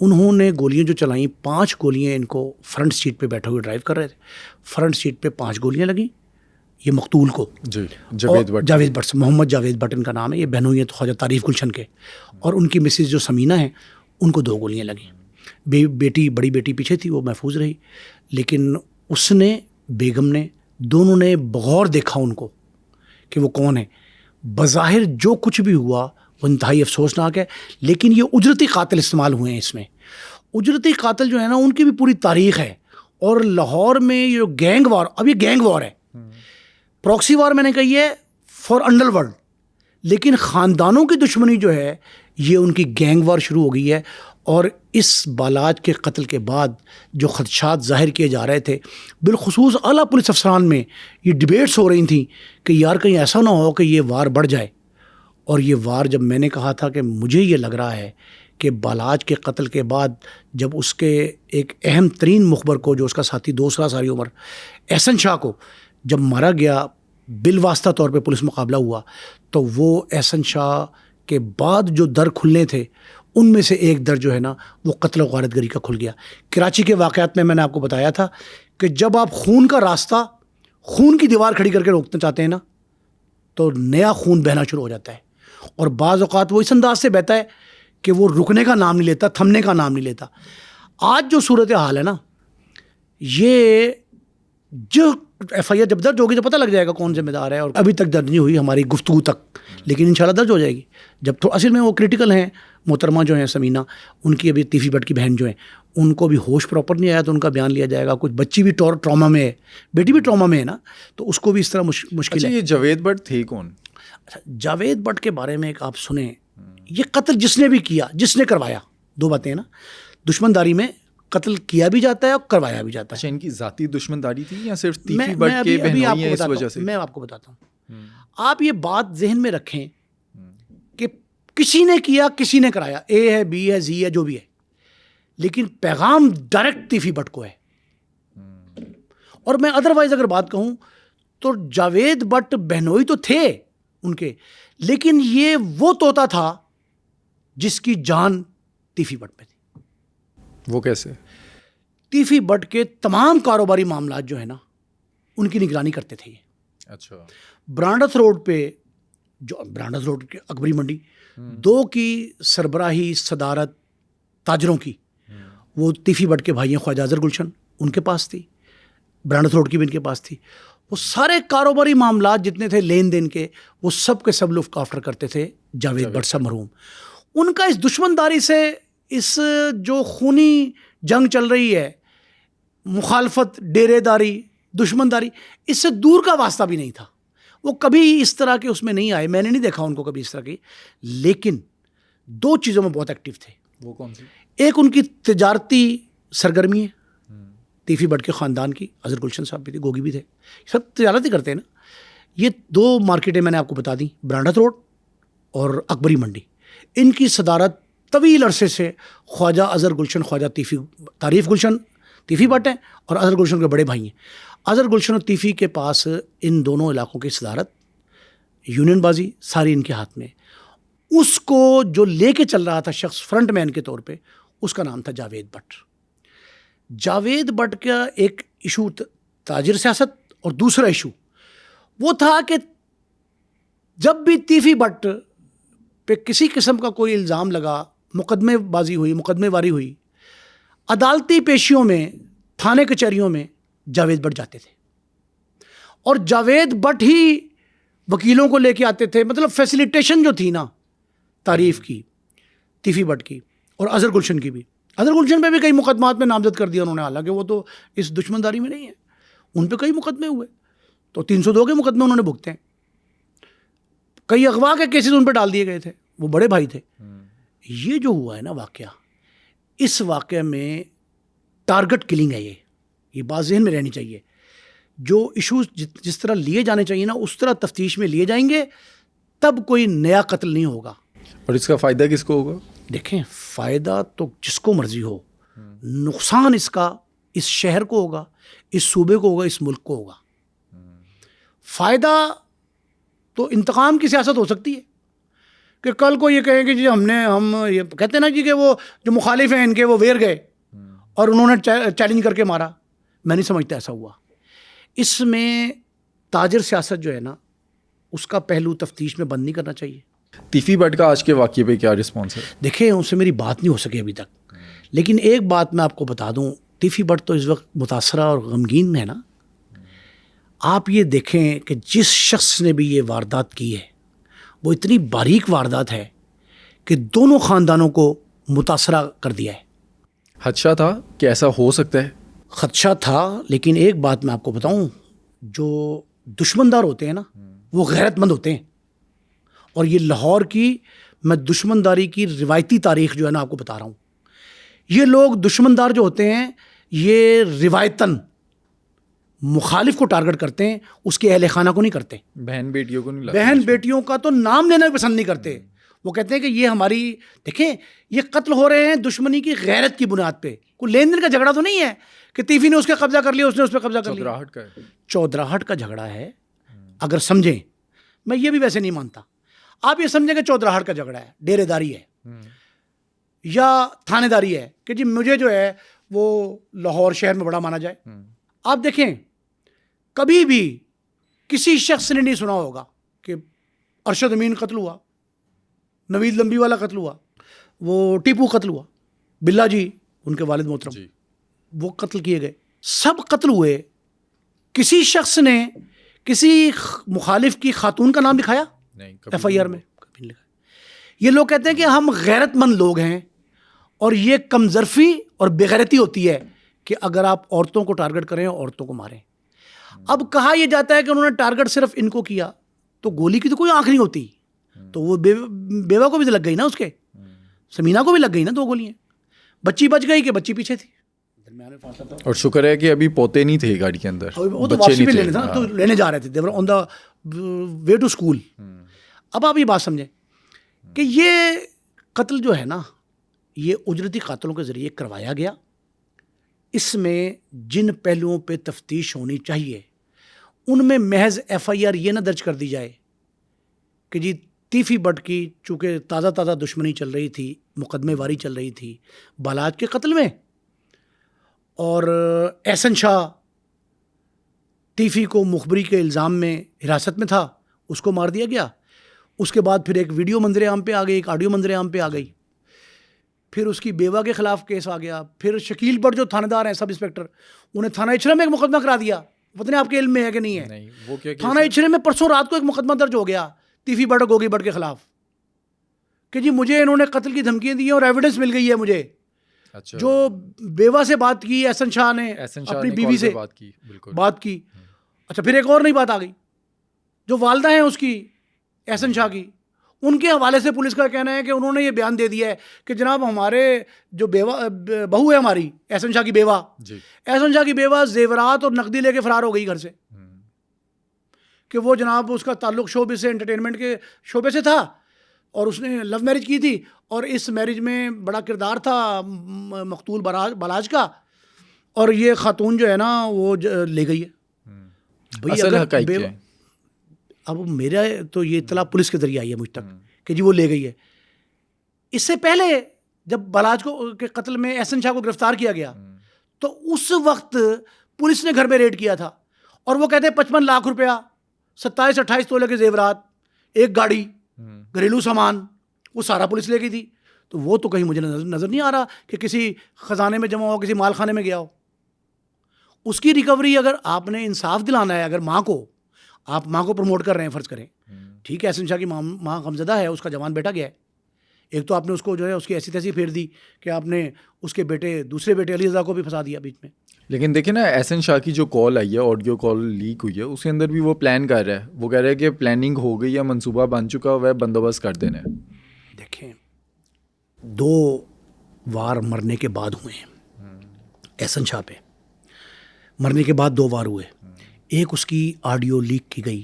انہوں نے گولیاں جو چلائیں 5 گولیاں ان کو فرنٹ سیٹ پہ بیٹھے ہوئے ڈرائیو کر رہے تھے, فرنٹ سیٹ پہ 5 گولیاں لگیں یہ مقتول کو. جی جاوید بٹ سے, محمد جاوید بٹ ان کا نام ہے, یہ بہنوئی ہیں خواجہ تعریف گلشن کے, اور ان کی مسز جو سمینہ ہیں ان کو 2 گولیاں لگیں. بیٹی بڑی بیٹی پیچھے تھی, وہ محفوظ رہی, لیکن اس نے, بیگم نے, دونوں نے بغور دیکھا ان کو کہ وہ کون ہے. بظاہر جو کچھ بھی ہوا وہ انتہائی افسوسناک ہے, لیکن یہ اجرتی قاتل استعمال ہوئے ہیں اس میں. اجرتی قاتل جو ہے نا ان کی بھی پوری تاریخ ہے, اور لاہور میں یہ گینگ وار, اب یہ گینگ وار ہے, پروکسی وار میں نے کہی ہے فار انڈر ورلڈ, لیکن خاندانوں کی دشمنی جو ہے یہ ان کی گینگ وار شروع ہو گئی ہے. اور اس بالاج کے قتل کے بعد جو خدشات ظاہر کیے جا رہے تھے, بالخصوص اعلیٰ پولیس افسران میں یہ ڈبیٹس ہو رہی تھیں کہ یار کہیں ایسا نہ ہو کہ یہ وار بڑھ جائے. اور یہ وار, جب میں نے کہا تھا کہ مجھے یہ لگ رہا ہے کہ بالاج کے قتل کے بعد جب اس کے ایک اہم ترین مخبر کو, جو اس کا ساتھی دوست رہا ساری عمر, احسن شاہ کو جب مارا گیا, بالواسطہ طور پہ پولیس مقابلہ ہوا, تو وہ احسن شاہ کے بعد جو در کھلنے تھے ان میں سے ایک در جو ہے نا وہ قتل و غارت گری کا کھل گیا. کراچی کے واقعات میں نے آپ کو بتایا تھا کہ جب آپ خون کا راستہ, خون کی دیوار کھڑی کر کے روکنا چاہتے ہیں نا, تو نیا خون بہنا شروع ہو جاتا ہے, اور بعض اوقات وہ اس انداز سے بہتا ہے کہ وہ رکنے کا نام نہیں لیتا, تھمنے کا نام نہیں لیتا. آج جو صورت حال ہے نا, یہ جو ایف آئی آر جب درج ہوگی تو پتہ لگ جائے گا کون ذمہ دار ہے, اور ابھی تک درج نہیں ہوئی ہماری گفتگو تک, لیکن انشاءاللہ درج ہو جائے گی. جب تو اصل میں وہ کرٹیکل ہیں محترمہ جو ہیں سمینہ, ان کی ابھی تیفی بٹ کی بہن جو ہیں, ان کو بھی ہوش پراپر نہیں آیا تو ان کا بیان لیا جائے گا. کچھ بچی بھی ٹراما میں ہے, بیٹی بھی ٹراما میں ہے نا, تو اس کو بھی اس طرح مشکل ہے. یہ جاوید بٹ تھے کون؟ جاوید بٹ کے بارے میں ایک آپ سنیں, یہ قتل جس نے بھی کیا, جس نے کروایا, 2 باتیں ہیں نا, دشمن داری میں قتل کیا بھی جاتا ہے اور کروایا بھی جاتا ہے. اچھا, ان کی ذاتی دشمن داری تھی یا صرف تیفی بٹ کے بہنوئی ہیں اس وجہ سے؟ میں آپ کو بتاتا ہوں. آپ یہ بات ذہن میں رکھیں کہ کسی نے کیا, کسی نے کرایا, اے ہے, بی ہے, زی ہے, جو بھی ہے, لیکن پیغام ڈائریکٹ تیفی بٹ کو ہے. اور میں ادروائز اگر بات کہوں تو جاوید بٹ بہنوئی تو تھے ان کے, لیکن یہ وہ طوطا تھا جس کی جان تیفی بٹ میں تھی. وہ کیسے؟ تیفی بٹ کے تمام کاروباری معاملات جو ہے نا ان کی نگرانی کرتے تھے یہ. اچھا. برانڈس روڈ پہ, جو برانڈس روڈ کے اکبری منڈی 2 کی سربراہی صدارت تاجروں کی, وہ تیفی بٹ کے بھائی ہیں خواجہ اظہر گلشن, ان کے پاس تھی. برانڈس روڈ کی بھی ان کے پاس تھی. وہ سارے کاروباری معاملات جتنے تھے لین دین کے, وہ سب کے سب لک آفٹر کرتے تھے جاوید بٹ صاحب مرحوم. ان کا اس دشمن داری سے, اس جو خونی جنگ چل رہی ہے, مخالفت, ڈیرے داری, دشمن داری, اس سے دور کا واسطہ بھی نہیں تھا. وہ کبھی اس طرح کے اس میں نہیں آئے, میں نے نہیں دیکھا ان کو کبھی اس طرح کی. لیکن 2 چیزوں میں بہت ایکٹیو تھے. وہ کون سی؟ ایک ان کی تجارتی سرگرمی ہے, تیفی بٹ کے خاندان کی, اظہر گلشن صاحب بھی تھے, گوگی بھی تھے, سب تجارت ہی کرتے ہیں نا. یہ 2 مارکیٹیں میں نے آپ کو بتا دیں, برانڈس روڈ اور اکبری منڈی. ان کی صدارت طویل عرصے سے خواجہ اظہر گلشن, خواجہ تعریف گلشن تیفی بٹ ہیں, اور اظہر گلشن کے بڑے بھائی ہیں. اظہر گلشن اور تیفی کے پاس ان دونوں علاقوں کی صدارت, یونین بازی ساری ان کے ہاتھ میں. اس کو جو لے کے چل رہا تھا شخص فرنٹ مین کے طور پہ, اس کا نام تھا جاوید بٹ. جاوید بٹ کا ایک ایشو تاجر سیاست, اور دوسرا ایشو وہ تھا کہ جب بھی تیفی بٹ پہ کسی قسم کا کوئی الزام لگا, مقدمے بازی ہوئی, مقدمے واری ہوئی, عدالتی پیشیوں میں, تھانے کچہریوں میں جاوید بٹ جاتے تھے, اور جاوید بٹ ہی وکیلوں کو لے کے آتے تھے. مطلب فیسیلیٹیشن جو تھی نا تعریف کی, تیفی بٹ کی اور اظہر گلشن کی بھی. اظہر گلشن پہ بھی کئی مقدمات میں نامزد کر دیا انہوں نے, حالانکہ وہ تو اس دشمن داری میں نہیں ہے, ان پہ کئی مقدمے ہوئے, تو 302 کے مقدمے انہوں نے بھگتے ہیں. کئی اغوا کے کیسز ان پہ ڈال دیے گئے تھے, وہ بڑے بھائی تھے. یہ جو ہوا ہے نا واقعہ, اس واقعہ میں ٹارگٹ کلنگ ہے. یہ بات ذہن میں رہنی چاہیے. جو ایشوز جس طرح لیے جانے چاہیے نا, اس طرح تفتیش میں لیے جائیں گے, تب کوئی نیا قتل نہیں ہوگا. اور اس کا فائدہ کس کو ہوگا؟ دیکھیں, فائدہ تو جس کو مرضی ہو, نقصان اس کا اس شہر کو ہوگا, اس صوبے کو ہوگا, اس ملک کو ہوگا. فائدہ تو انتقام کی سیاست ہو سکتی ہے, کہ کل کو یہ کہیں کہ جی ہم یہ کہتے ہیں نا جی کہ وہ جو مخالف ہیں ان کے وہ ویر گئے اور انہوں نے چیلنج کر کے مارا. میں نہیں سمجھتا ایسا ہوا. اس میں تاجر سیاست جو ہے نا اس کا پہلو تفتیش میں بند نہیں کرنا چاہیے. تیفی بٹ کا آج کے واقعے پہ کیا رسپانس ہے؟ دیکھیں ان سے میری بات نہیں ہو سکی ابھی تک, لیکن ایک بات میں آپ کو بتا دوں, تیفی بٹ تو اس وقت متاثرہ اور غمگین ہے نا. آپ یہ دیکھیں کہ جس شخص نے بھی یہ واردات کی ہے وہ اتنی باریک واردات ہے کہ دونوں خاندانوں کو متاثرہ کر دیا ہے. خدشہ تھا کہ ایسا ہو سکتا ہے؟ خدشہ تھا, لیکن ایک بات میں آپ کو بتاؤں, جو دشمندار ہوتے ہیں نا وہ غیرت مند ہوتے ہیں. اور یہ لاہور کی میں دشمنداری کی روایتی تاریخ جو ہے نا آپ کو بتا رہا ہوں. یہ لوگ دشمندار جو ہوتے ہیں یہ روایتاً مخالف کو ٹارگٹ کرتے ہیں, اس کے اہل خانہ کو نہیں کرتے. بہن بیٹیوں کو نہیں, بہن بیٹیوں کا تو نام لینا بھی پسند نہیں کرتے. وہ کہتے ہیں کہ یہ ہماری, دیکھیں یہ قتل ہو رہے ہیں دشمنی کی غیرت کی بنیاد پہ. کوئی لین دین کا جھگڑا تو نہیں ہے کہ تیفی نے اس کا قبضہ کر لیا, اس نے اس پہ قبضہ کر لیا. چودراہٹ کا جھگڑا ہے. اگر سمجھیں, میں یہ بھی ویسے نہیں مانتا, آپ یہ سمجھیں کہ چودراہٹ کا جھگڑا ہے, ڈیرے داری ہے یا تھانے داری ہے کہ جی مجھے جو ہے وہ لاہور شہر میں بڑا مانا جائے. آپ دیکھیں کبھی بھی کسی شخص نے نہیں سنا ہوگا کہ ارشد امین قتل ہوا, نوید لمبی والا قتل ہوا, وہ ٹیپو قتل ہوا, بلا جی ان کے والد محترم وہ قتل کیے گئے. سب قتل ہوئے. کسی شخص نے کسی مخالف کی خاتون کا نام لکھایا ایف آئی آر میں؟ کبھی نہیں لکھایا. یہ لوگ کہتے ہیں کہ ہم غیرت مند لوگ ہیں, اور یہ کمظرفی اور بےغیرتی ہوتی ہے کہ اگر آپ عورتوں کو ٹارگٹ کریں عورتوں کو ماریں. اب کہا یہ جاتا ہے کہ انہوں نے ٹارگٹ صرف ان کو کیا, تو گولی کی تو کوئی آنکھ نہیں ہوتی, تو وہ بیوہ کو بھی تو لگ گئی نا, اس کے سمینہ کو بھی لگ گئی نا 2 گولیاں. بچی بچ گئی کہ بچی پیچھے تھی. اور شکر ہے کہ ابھی پوتے نہیں تھے گاڑی کے اندر, وہ تو واپسی پہ لینے تھا, تو لینے جا رہے تھے, دے ور آن دا وے ٹو اسکول. اب آپ یہ بات سمجھیں کہ یہ قتل جو ہے نا یہ اجرتی قاتلوں کے ذریعے کروایا گیا. اس میں جن پہلوؤں پہ تفتیش ہونی چاہیے ان میں محض ایف آئی آر یہ نہ درج کر دی جائے کہ جی تیفی بٹ کی چونکہ تازہ دشمنی چل رہی تھی, مقدمے واری چل رہی تھی بالاج کے قتل میں, اور احسن شاہ تیفی کو مخبری کے الزام میں حراست میں تھا, اس کو مار دیا گیا. اس کے بعد پھر ایک ویڈیو منظر عام پہ آ گئی, ایک آڈیو منظر عام پہ آ گئی, پھر اس کی بیوہ کے خلاف کیس آ گیا, پھر شکیل بٹ جو تھانے دار ہیں سب انسپیکٹر, انہیں تھانہ اچھرا میں ایک مقدمہ کرا دیا. پتہ نہیں آپ کے علم میں ہے کہ نہیں ہے, تھانہ اچھرے میں پرسوں رات کو ایک مقدمہ درج ہو گیا تیفی بٹ اور گوگی بٹ کے خلاف کہ جی مجھے انہوں نے قتل کی دھمکیاں دی ہیں اور ایویڈنس مل گئی ہے مجھے. جو بیوہ سے بات کی احسن شاہ نے اپنی بیوی سے بات کی. اچھا پھر ایک اور نئی بات آ گئی, جو والدہ ہیں اس کی احسن شاہ کی, ان کے حوالے سے پولیس کا کہنا ہے کہ انہوں نے یہ بیان دے دیا ہے کہ جناب ہمارے جو بہو ہے ہماری احسن شاہ کی بیوہ, احسن شاہ کی بیوہ زیورات اور نقدی لے کے فرار ہو گئی گھر سے, کہ وہ جناب اس کا تعلق شعبے سے انٹرٹینمنٹ کے شعبے سے تھا اور اس نے لو میرج کی تھی, اور اس میرج میں بڑا کردار تھا مقتول بالاج کا, اور یہ خاتون جو ہے نا وہ لے گئی ہے. اب میرا تو یہ اطلاع پولیس کے ذریعے آئی ہے مجھ تک کہ جی وہ لے گئی ہے. اس سے پہلے جب بالاج کو کے قتل میں احسن شاہ کو گرفتار کیا گیا تو اس وقت پولیس نے گھر میں ریڈ کیا تھا, اور وہ کہتے ہیں 55 لاکھ روپیہ, 27-28 تولے کے زیورات, ایک گاڑی, گھریلو سامان, وہ سارا پولیس لے گئی تھی. تو وہ تو کہیں مجھے نظر نہیں آ رہا کہ کسی خزانے میں جمع ہو, کسی مال خانے میں گیا ہو. اس کی ریکوری اگر آپ نے انصاف دلانا ہے, اگر ماں کو آپ ماں کو پروموٹ کر رہے ہیں, فرض کریں ٹھیک ہے احسن شاہ کی ماں غمزدہ ہے, اس کا جوان بیٹا گیا ہے, ایک تو آپ نے اس کو جو ہے اس کی ایسی تیسی پھیر دی کہ آپ نے اس کے دوسرے بیٹے علی رضا کو بھی پھنسا دیا بیچ میں. لیکن دیکھیں نا احسن شاہ کی جو کال آئی ہے, آڈیو کال لیک ہوئی ہے, اس کے اندر بھی وہ پلان کر رہا ہے, وہ کہہ رہا ہے کہ پلاننگ ہو گئی ہے, منصوبہ بن چکا ہوا ہے, بندوبست کر دینا ہے. دیکھیں 2 وار مرنے کے بعد ہوئے ہیں احسن شاہ پہ, مرنے کے بعد 2 وار ہوئے. ایک اس کی آڈیو لیک کی گئی,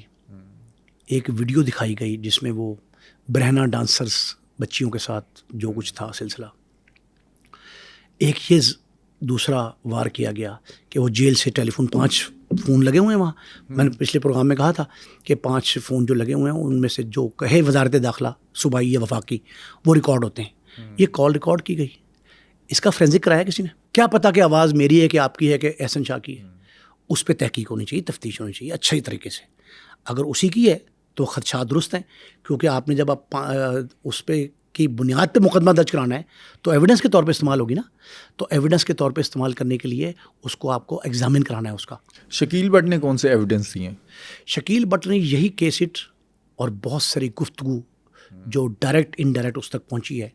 ایک ویڈیو دکھائی گئی جس میں وہ برہنہ ڈانسرز بچیوں کے ساتھ جو کچھ تھا سلسلہ. ایک یہ دوسرا وار کیا گیا کہ وہ جیل سے ٹیلی فون 5 فون لگے ہوئے ہیں وہاں. میں نے پچھلے پروگرام میں کہا تھا کہ 5 فون جو لگے ہوئے ہیں ان میں سے جو کہے وزارت داخلہ صوبائی یا وفاقی وہ ریکارڈ ہوتے ہیں. یہ کال ریکارڈ کی گئی, اس کا فرینزک کرایا کسی نے؟ کیا پتا کہ آواز میری ہے کہ آپ کی ہے کہ احسن شاہ کی ہے. اس پہ تحقیق ہونی چاہیے, تفتیش ہونی چاہیے اچھے طریقے سے. اگر اسی کی ہے تو خدشات درست ہیں, کیونکہ آپ نے جب آپ اس پہ کی بنیاد پہ مقدمہ درج کرانا ہے تو ایویڈنس کے طور پہ استعمال ہوگی نا. تو ایویڈنس کے طور پہ استعمال کرنے کے لیے اس کو آپ کو ایگزامن کرانا ہے اس کا. شکیل بٹ نے کون سے ایویڈنس دیے ہیں؟ شکیل بٹ نے یہی کیسٹ اور بہت ساری گفتگو جو ڈائریکٹ انڈائریکٹ اس تک پہنچی ہے,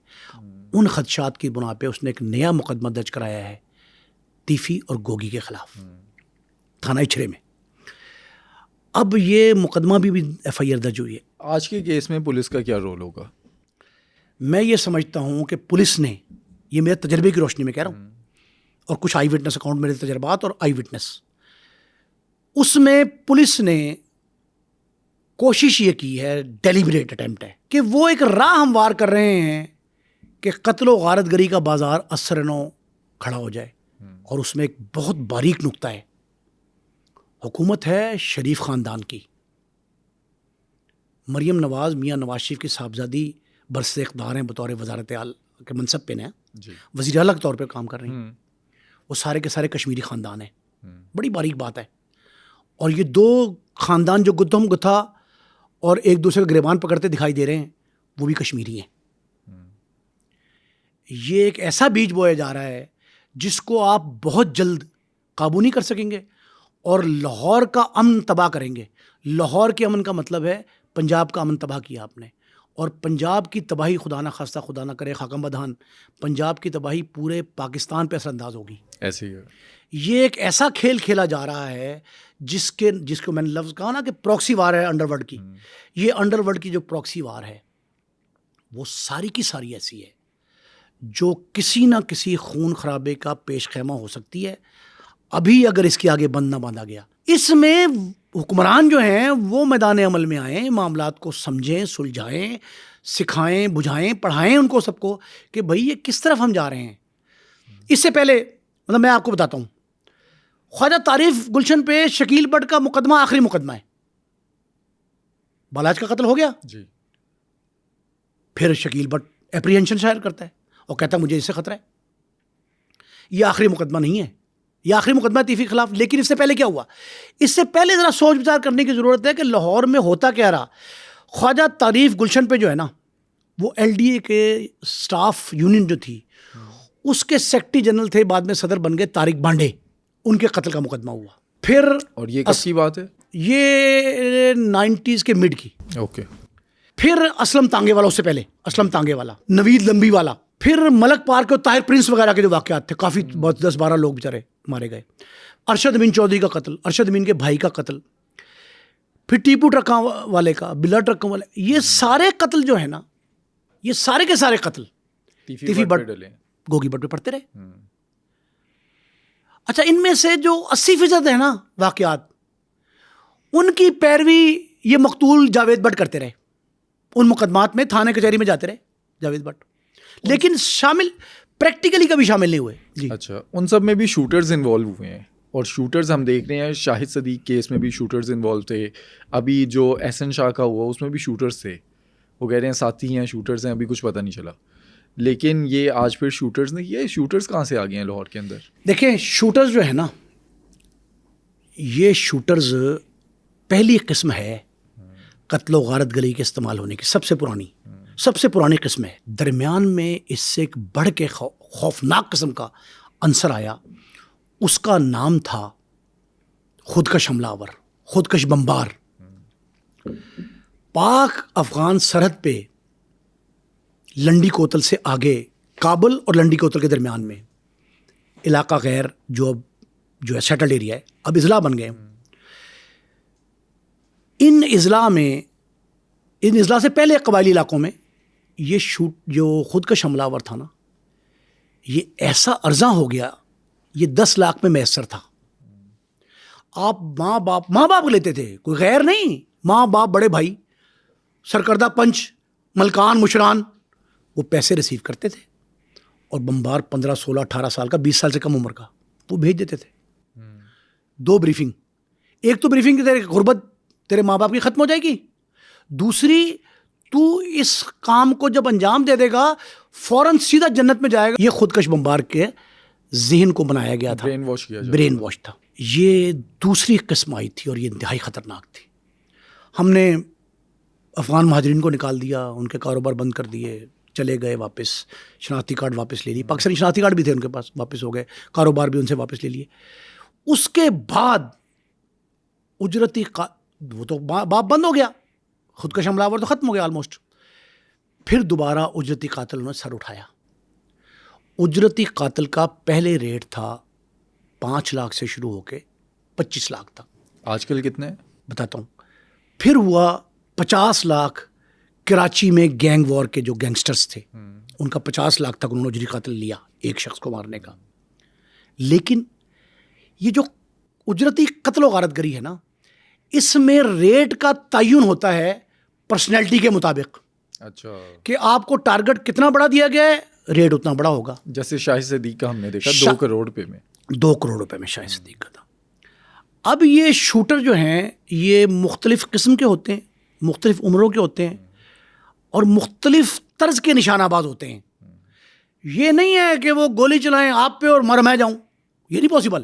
ان خدشات کی بنا پہ اس نے ایک نیا مقدمہ درج کرایا ہے تیفی اور گوگی کے خلاف تھانہ اچھرے میں. اب یہ مقدمہ بھی ایف آئی آر درج ہوئی ہے. آج کے کیس میں پولیس کا کیا رول ہوگا؟ میں یہ سمجھتا ہوں کہ پولیس نے, یہ میرے تجربے کی روشنی میں کہہ رہا ہوں, اور کچھ آئی وٹنس اکاؤنٹ میرے تجربات اور آئی وٹنس, اس میں پولیس نے کوشش یہ کی ہے, ڈیلیبریٹ اٹیمپٹ ہے کہ وہ ایک راہ ہموار کر رہے ہیں کہ قتل و غارت گری کا بازار اثر نو کھڑا ہو جائے. اور اس میں ایک بہت باریک نقطہ ہے, حکومت ہے شریف خاندان کی, مریم نواز میاں نواز شریف کی صاحبزادی برس اقتدار ہیں, بطور وزارت اعلیٰ کے منصب پہ ہیں, وزیر اعلیٰ کے طور پہ کام کر رہی ہیں. وہ سارے کے سارے کشمیری خاندان ہیں. بڑی باریک بات ہے. اور یہ 2 خاندان جو گتھم گتھا اور ایک دوسرے کا گریبان پکڑتے دکھائی دے رہے ہیں, وہ بھی کشمیری ہیں. یہ ایک ایسا بیج بویا جا رہا ہے جس کو آپ بہت جلد قابو نہیں کر سکیں گے, اور لاہور کا امن تباہ کریں گے. لاہور کے امن کا مطلب ہے پنجاب کا امن تباہ کیا آپ نے, اور پنجاب کی تباہی خدا نہ خواستہ, خدا نہ کرے خاکم بدہان, پنجاب کی تباہی پورے پاکستان پہ اثر انداز ہوگی. ایسے ہی ہے. یہ ایک ایسا کھیل کھیلا جا رہا ہے جس کو میں نے لفظ کہا نا کہ پراکسی وار ہے انڈر ورلڈ کی. یہ انڈر ورلڈ کی جو پراکسی وار ہے وہ ساری کی ساری ایسی ہے جو کسی نہ کسی خون خرابے کا پیش خیمہ ہو سکتی ہے, ابھی اگر اس کے آگے بند نہ باندھا گیا. اس میں حکمران جو ہیں وہ میدان عمل میں آئیں, معاملات کو سمجھیں, سلجھائیں, سکھائیں, بجھائیں, پڑھائیں ان کو سب کو کہ بھئی یہ کس طرف ہم جا رہے ہیں. اس سے پہلے میں آپ کو بتاتا ہوں, خواجہ تعریف گلشن پہ شکیل بٹ کا مقدمہ آخری مقدمہ ہے. بالاج کا قتل ہو گیا جی, پھر شکیل بٹ اپریہنشن شائع کرتا ہے اور کہتا ہے مجھے اس سے خطرہ ہے. یہ آخری مقدمہ نہیں ہے, یہ آخری مقدمہ تیفی کے خلاف. لیکن اس سے پہلے کیا ہوا؟ اس سے پہلے ذرا سوچ بچار کرنے کی ضرورت ہے کہ لاہور میں ہوتا کیا رہا. خواجہ تعریف گلشن پہ جو ہے نا, وہ ایل ڈی اے کے سٹاف یونین جو تھی اس کے سیکرٹری جنرل تھے, بعد میں صدر بن گئے طارق بانڈے, ان کے قتل کا مقدمہ ہوا. پھر اور یہ کس کی بات ہے؟ یہ 90s کے مڈ کی. اوکے. پھر اسلم تانگے والا, اس سے پہلے اسلم تانگے والا, نوید لمبی والا, پھر ملک پارک اور طاہر پرنس وغیرہ کے جو واقعات تھے, کافی 10-12 لوگ بیچارے مارے گئے. ارشد امین چودھری کا قتل, ارشد امین کے بھائی کا قتل, پھر ٹیپو ٹرکاں والے کا, بلا ٹرکاں والے, یہ سارے قتل جو ہے نا, یہ سارے کے سارے قتل تیفی بٹ گوگی بٹ پہ پڑتے رہے. اچھا, ان میں سے جو 80% ہے نا واقعات, ان کی پیروی یہ مقتول جاوید بٹ کرتے رہے. ان مقدمات میں تھانے کچہری میں جاتے رہے جاوید بٹ, لیکن شامل پریکٹیکلی کبھی شامل نہیں ہوئے. جی اچھا, ان سب میں بھی شوٹرز انوالو ہوئے ہیں, اور شوٹرز ہم دیکھ رہے ہیں شاہد صدیق کیس میں بھی شوٹرز انوالو تھے. ابھی جو احسن شاہ کا ہوا اس میں بھی شوٹرز تھے. وہ کہہ رہے ہیں ساتھی ہیں, شوٹرز ہیں, ابھی کچھ پتہ نہیں چلا. لیکن یہ آج پھر شوٹرز نے, یہ شوٹرز کہاں سے آ گئے ہیں لاہور کے اندر؟ دیکھیں, شوٹرز جو ہے نا, یہ شوٹرز پہلی قسم ہے قتل و غارت گری کے استعمال ہونے کی, سب سے پرانی قسم ہے. درمیان میں اس سے ایک بڑھ کے خوفناک قسم کا عنصر آیا, اس کا نام تھا خودکش حملہ آور, خودکش بمبار. پاک افغان سرحد پہ لنڈی کوتل سے آگے, کابل اور لنڈی کوتل کے درمیان میں علاقہ غیر جو ہے سیٹلڈ ایریا ہے, اب اضلاع بن گئے. ان اضلاع سے پہلے قبائلی علاقوں میں یہ جو خودکش حملہ آور تھا نا, یہ ایسا ارزاں ہو گیا, یہ 10 لاکھ میں میسر تھا. آپ ماں باپ لیتے تھے, کوئی غیر نہیں, ماں باپ بڑے بھائی, سرکردہ پنچ, ملکان, مشران, وہ پیسے ریسیو کرتے تھے, اور بمبار 15 16 18 سال کا, 20 سال سے کم عمر کا, وہ بھیج دیتے تھے. 2 بریفنگ, ایک تو بریفنگ کی تیرے غربت تیرے ماں باپ کی ختم ہو جائے گی, دوسری تو اس کام کو جب انجام دے دے گا فوراً سیدھا جنت میں جائے گا. یہ خودکش بمبار کے ذہن کو بنایا گیا تھا, برین واش کیا جائے. برین واش تھا. یہ دوسری قسم آئی تھی اور یہ انتہائی خطرناک تھی. ہم نے افغان مہاجرین کو نکال دیا, ان کے کاروبار بند کر دیے, چلے گئے واپس, شناختی کارڈ واپس لے لیے, پاکستانی شناختی کارڈ بھی تھے ان کے پاس, واپس ہو گئے, کاروبار بھی ان سے واپس لے لیے. اس کے بعد اجرتی وہ تو باپ بند ہو گیا, خودکش حملہ آور تو ختم ہو گیا آلموسٹ. پھر دوبارہ اجرتی قاتل انہوں نے سر اٹھایا. اجرتی قاتل کا پہلے ریٹ تھا 5 لاکھ سے شروع ہو کے 25 لاکھ تک. آج کل کتنے ہیں بتاتا ہوں. پھر ہوا 50 لاکھ کراچی میں گینگ وار کے جو گینگسٹرز تھے ان کا 50 لاکھ تک انہوں نے اجرتی قاتل لیا ایک شخص کو مارنے کا. لیکن یہ جو اجرتی قتل و غارت گری ہے نا, اس میں ریٹ کا تعین ہوتا ہے پرسنالٹی کے مطابق. اچھا, کہ آپ کو ٹارگٹ کتنا بڑا دیا گیا ہے, ریٹ اتنا بڑا ہوگا. جیسے شاہد صدیق کا ہم نے دیکھا 2 کروڑ روپے میں, 2 کروڑ روپے میں شاہد صدیق کا تھا. اب یہ شوٹر جو ہیں یہ مختلف قسم کے ہوتے ہیں, مختلف عمروں کے ہوتے ہیں اور مختلف طرز کے نشانہ باز ہوتے ہیں. یہ نہیں ہے کہ وہ گولی چلائیں آپ پہ اور مر میں جاؤں, یہ نہیں پاسبل.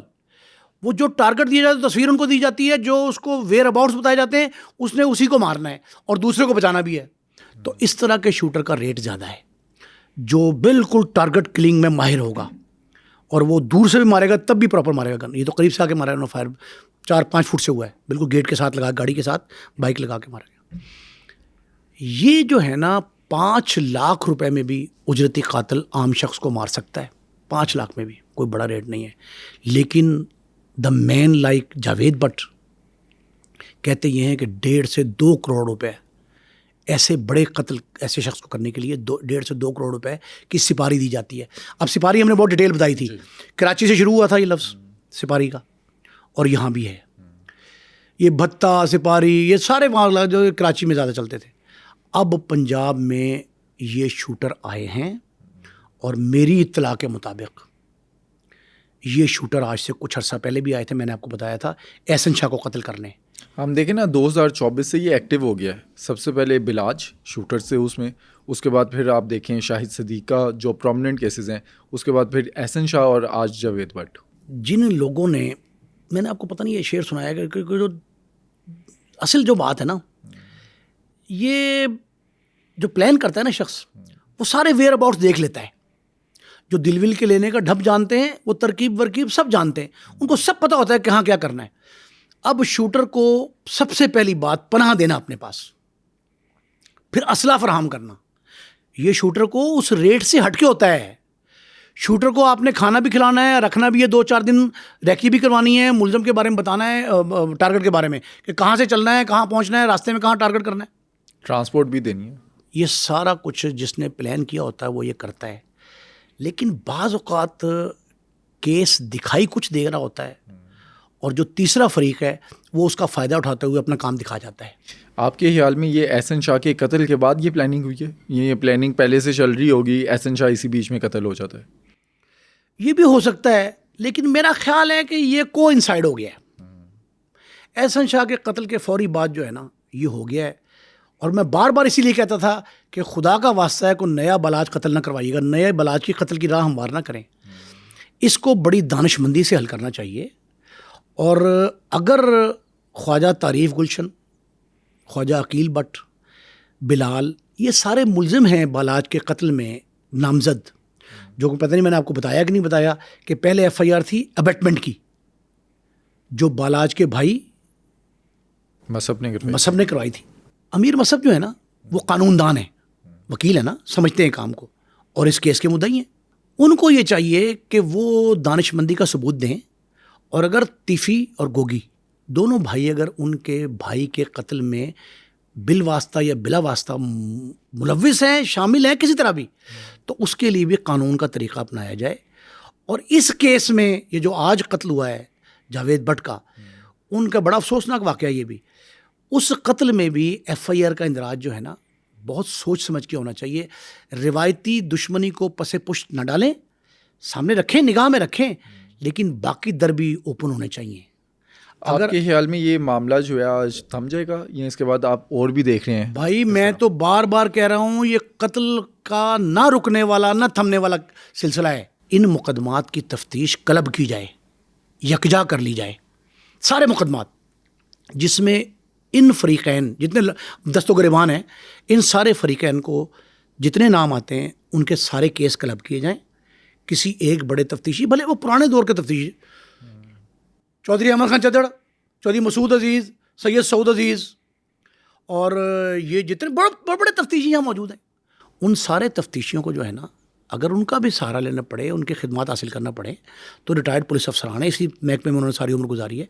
وہ جو ٹارگٹ دیا جاتا ہے تصویر ان کو دی جاتی ہے, جو اس کو ویئر اباؤٹس بتائے جاتے ہیں, اس نے اسی کو مارنا ہے اور دوسرے کو بچانا بھی ہے. تو اس طرح کے شوٹر کا ریٹ زیادہ ہے, جو بالکل ٹارگٹ کلنگ میں ماہر ہوگا اور وہ دور سے بھی مارے گا تب بھی پراپر مارے گا. یہ تو قریب سے آ کے مارا ہے, انہوں نے فائر 4-5 فٹ سے ہوا ہے, بالکل گیٹ کے ساتھ لگا, گاڑی کے ساتھ بائک لگا کے مارا گیا. یہ جو ہے نا 5 لاکھ روپے میں بھی اجرتی قاتل عام شخص کو مار سکتا ہے. 5 لاکھ میں بھی کوئی بڑا ریٹ نہیں ہے. لیکن دا مین لائک جاوید بٹ کہتے یہ ہیں کہ 1.5 سے 2 کروڑ روپے ایسے بڑے قتل ایسے شخص کو کرنے کے لیے 1.5 سے 2 کروڑ روپے کی سپاری دی جاتی ہے. اب سپاری ہم نے بہت ڈیٹیل بتائی تھی, کراچی سے شروع ہوا تھا یہ لفظ سپاری کا, اور یہاں بھی ہے. یہ بھتہ سپاری یہ سارے وہاں جو کراچی میں زیادہ چلتے تھے. اب پنجاب میں یہ شوٹر آئے ہیں اور میری اطلاع کے مطابق یہ شوٹر آج سے کچھ عرصہ پہلے بھی آئے تھے. میں نے آپ کو بتایا تھا احسن شاہ کو قتل کرنے. ہم دیکھیں نا 2024 سے یہ ایکٹیو ہو گیا ہے. سب سے پہلے بلاج شوٹر سے, اس کے بعد پھر آپ دیکھیں شاہد صدیق کا جو پرومننٹ کیسز ہیں, اس کے بعد پھر احسن شاہ اور آج جاوید بٹ. جن لوگوں نے, میں نے آپ کو پتہ نہیں یہ شعر سنایا کہ جو اصل جو بات ہے نا, یہ جو پلان کرتا ہے نا شخص, وہ سارے ویئر اباؤٹس دیکھ لیتا ہے. جو دل ول کے لینے کا ڈھب جانتے ہیں, وہ ترکیب ورکیب سب جانتے ہیں, ان کو سب پتہ ہوتا ہے کہاں کیا کرنا ہے. اب شوٹر کو سب سے پہلی بات پناہ دینا اپنے پاس, پھر اسلحہ فراہم کرنا. یہ شوٹر کو اس ریٹ سے ہٹ کے ہوتا ہے. شوٹر کو آپ نے کھانا بھی کھلانا ہے, رکھنا بھی ہے, 2-4 دن ریکی بھی کروانی ہے, ملزم کے بارے میں بتانا ہے, ٹارگٹ کے بارے میں کہ کہاں سے چلنا ہے, کہاں پہنچنا ہے, راستے میں کہاں ٹارگٹ کرنا ہے, ٹرانسپورٹ بھی دینی ہے. یہ سارا کچھ جس نے پلان کیا ہوتا ہے وہ یہ کرتا ہے. لیکن بعض اوقات کیس دکھائی کچھ دے رہا ہوتا ہے اور جو تیسرا فریق ہے وہ اس کا فائدہ اٹھاتے ہوئے اپنا کام دکھا جاتا ہے. آپ کے خیال میں یہ احسن شاہ کے قتل کے بعد یہ پلاننگ ہوئی ہے, یہ پلاننگ پہلے سے چل رہی ہوگی, احسن شاہ اسی بیچ میں قتل ہو جاتا ہے؟ یہ بھی ہو سکتا ہے, لیکن میرا خیال ہے کہ یہ کو انسائڈ ہو گیا ہے. احسن شاہ کے قتل کے فوری بعد جو ہے نا یہ ہو گیا ہے. اور میں بار بار اسی لیے کہتا تھا کہ خدا کا واسطہ ہے کوئی نیا بلاج قتل نہ کروائیے گا, نئے بلاج کی قتل کی راہ ہموار نہ کریں. اس کو بڑی دانش مندی سے حل کرنا چاہیے. اور اگر خواجہ تعریف گلشن, خواجہ عقیل بٹ, بلال, یہ سارے ملزم ہیں بالاج کے قتل میں نامزد, جو پتہ نہیں میں نے آپ کو بتایا کہ نہیں بتایا کہ پہلے ایف آئی آر تھی ابیٹمنٹ کی جو بالاج کے بھائی مصب نے کروائی تھی. امیر مصب جو ہے نا وہ قانون دان ہے, وکیل ہے نا, سمجھتے ہیں کام کو, اور اس کیس کے مدعی ہیں. ان کو یہ چاہیے کہ وہ دانش مندی کا ثبوت دیں, اور اگر تیفی اور گوگی دونوں بھائی اگر ان کے بھائی کے قتل میں بالواسطہ یا بلا واسطہ ملوث ہیں, شامل ہیں کسی طرح بھی, تو اس کے لیے بھی قانون کا طریقہ اپنایا جائے. اور اس کیس میں یہ جو آج قتل ہوا ہے جاوید بٹ کا, ان کا بڑا افسوسناک واقعہ یہ بھی, اس قتل میں بھی ایف آئی آر کا اندراج جو ہے نا بہت سوچ سمجھ کے ہونا چاہیے. روایتی دشمنی کو پس پشت نہ ڈالیں, سامنے رکھیں, نگاہ میں رکھیں, لیکن باقی در بھی اوپن ہونے چاہیے. آپ کے خیال میں یہ معاملہ جو ہے آج تھم جائے گا یا اس کے بعد آپ اور بھی دیکھ رہے ہیں؟ بھائی میں تو بار بار کہہ رہا ہوں یہ قتل کا نہ رکنے والا نہ تھمنے والا سلسلہ ہے. ان مقدمات کی تفتیش کلب کی جائے, یکجا کر لی جائے, سارے مقدمات جس میں ان فریقین جتنے دست و گریبان ہیں, ان سارے فریقین کو جتنے نام آتے ہیں ان کے سارے کیس کلب کیے جائیں. کسی ایک بڑے تفتیشی, بھلے وہ پرانے دور کے تفتیشی, چودھری احمد خان چدڑ, چودھری مسعود عزیز, سید سعود عزیز, اور یہ جتنے بڑے بڑے تفتیشی یہاں موجود ہیں, ان سارے تفتیشیوں کو جو ہے نا, اگر ان کا بھی سہارا لینا پڑے, ان کی خدمات حاصل کرنا پڑے, تو ریٹائرڈ پولیس افسران ہیں, اسی محکمے میں انہوں نے ساری عمر گزاری ہے,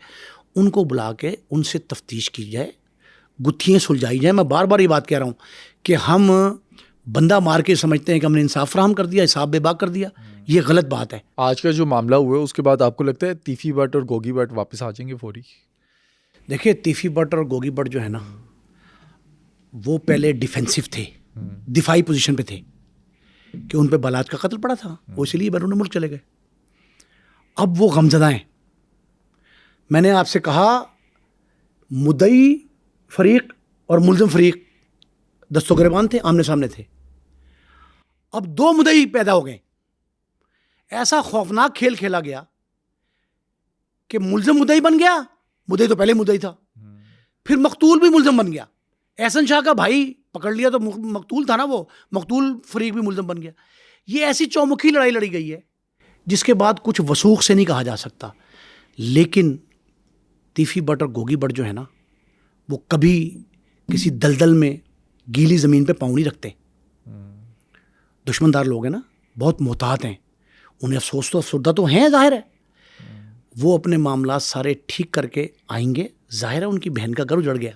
ان کو بلا کے ان سے تفتیش کی جائے, گتھیاں سلجھائی جائیں. میں بار بار یہ بات کہہ رہا ہوں کہ ہم بندہ مار کے سمجھتے ہیں کہ ہم نے انصاف فراہم کر دیا, حساب بے باک کر دیا, یہ غلط بات ہے. آج کا جو معاملہ ہوا ہے اس کے بعد آپ کو لگتا ہے تیفی بٹ اور گوگی بٹ واپس آ جائیں گے فوری؟ دیکھیے تیفی بٹ اور گوگی بٹ جو ہے نا, وہ پہلے ڈیفینسو تھے, دفاعی پوزیشن پہ تھے کہ ان پہ بلاج کا قتل پڑا تھا, وہ اسی لیے بیرون ملک چلے گئے. اب وہ غمزدہ ہیں. میں نے آپ سے کہا مدعی فریق اور ملزم فریق دست و گریبان تھے, آمنے سامنے تھے. اب دو مدعی پیدا ہو گئے. ایسا خوفناک کھیل کھیلا گیا کہ ملزم مدعی بن گیا, مدعی تو پہلے مدعی تھا, پھر مقتول بھی ملزم بن گیا. احسن شاہ کا بھائی پکڑ لیا تو مقتول تھا نا, وہ مقتول فریق بھی ملزم بن گیا. یہ ایسی چومکھی لڑائی لڑی گئی ہے جس کے بعد کچھ وثوق سے نہیں کہا جا سکتا. لیکن تیفی بٹ اور گوگی بٹ جو ہے نا, وہ کبھی کسی دلدل میں گیلی زمین پہ پاؤں نہیں رکھتے. دشمندار لوگ ہیں نا, بہت محتاط ہیں, انہیں افسوس تو افسردہ تو ہیں, ظاہر ہے. وہ اپنے معاملات سارے ٹھیک کر کے آئیں گے. ظاہر ہے ان کی بہن کا گھر اجڑ گیا,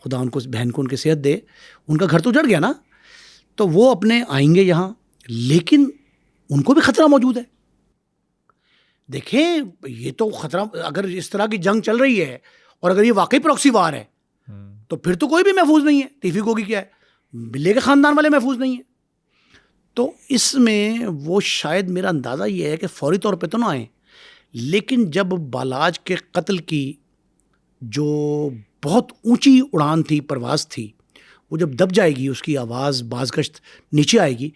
خدا ان کو بہن کو ان کی صحت دے, ان کا گھر تو اجڑ گیا نا, تو وہ اپنے آئیں گے یہاں, لیکن ان کو بھی خطرہ موجود ہے. دیکھیں یہ تو خطرہ, اگر اس طرح کی جنگ چل رہی ہے اور اگر یہ واقعی پراکسی وار ہے تو پھر تو کوئی بھی محفوظ نہیں ہے. تیفی گوگی کیا ہے, بلے کے خاندان والے محفوظ نہیں ہیں. تو اس میں وہ شاید میرا اندازہ یہ ہے کہ فوری طور پہ تو نہ آئیں, لیکن جب بالاج کے قتل کی جو بہت اونچی اڑان تھی, پرواز تھی, وہ جب دب جائے گی, اس کی آواز بازگشت نیچے آئے گی,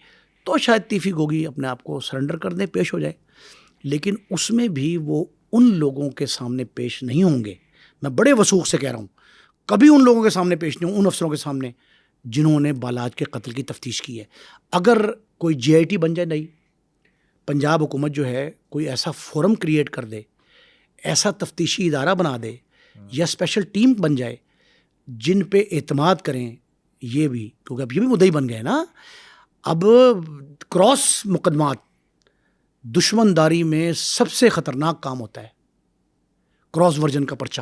تو شاید تیفی گوگی اپنے آپ کو سرنڈر کر دیں, پیش ہو جائے. لیکن اس میں بھی وہ ان لوگوں کے سامنے پیش نہیں ہوں گے. میں بڑے وثوق سے کہہ رہا ہوں, کبھی ان لوگوں کے سامنے پیش نہیں ہوں, ان افسروں کے سامنے جنہوں نے بالاج کے قتل کی تفتیش کی ہے. اگر کوئی جی آئی ٹی بن جائے, نہیں, پنجاب حکومت جو ہے کوئی ایسا فورم کریٹ کر دے, ایسا تفتیشی ادارہ بنا دے, یا اسپیشل ٹیم بن جائے جن پہ اعتماد کریں, یہ بھی, کیونکہ اب یہ بھی مدعی بن گئے نا. اب کراس مقدمات, دشمنداری میں سب سے خطرناک کام ہوتا ہے کراس ورژن کا پرچہ.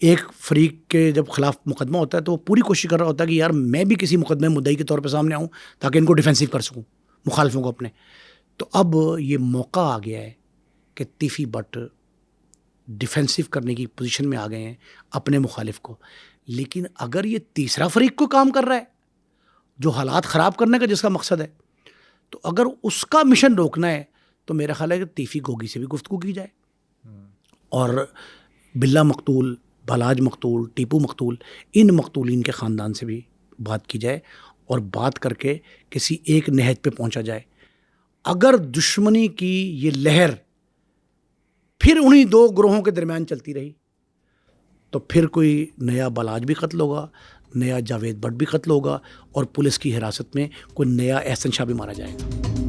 ایک فریق کے جب خلاف مقدمہ ہوتا ہے تو وہ پوری کوشش کر رہا ہوتا ہے کہ یار میں بھی کسی مقدمے مدعی کے طور پہ سامنے آؤں تاکہ ان کو ڈیفینسو کر سکوں, مخالفوں کو اپنے. تو اب یہ موقع آ گیا ہے کہ تیفی بٹ ڈیفینسو کرنے کی پوزیشن میں آ گئے ہیں اپنے مخالف کو. لیکن اگر یہ تیسرا فریق کو کام کر رہا ہے جو حالات خراب کرنے کا جس کا مقصد ہے, تو اگر اس کا مشن روکنا ہے تو میرا خیال ہے کہ تیفی گوگی سے بھی گفتگو کی جائے, اور بلّہ مقتول, بالاج مقتول, ٹیپو مقتول, ان مقتولین کے خاندان سے بھی بات کی جائے, اور بات کر کے کسی ایک نہج پہ پہنچا جائے. اگر دشمنی کی یہ لہر پھر انہی دو گروہوں کے درمیان چلتی رہی تو پھر کوئی نیا بالاج بھی قتل ہوگا, نیا جاوید بٹ بھی قتل ہوگا, اور پولیس کی حراست میں کوئی نیا احسن شاہ بھی مارا جائے گا.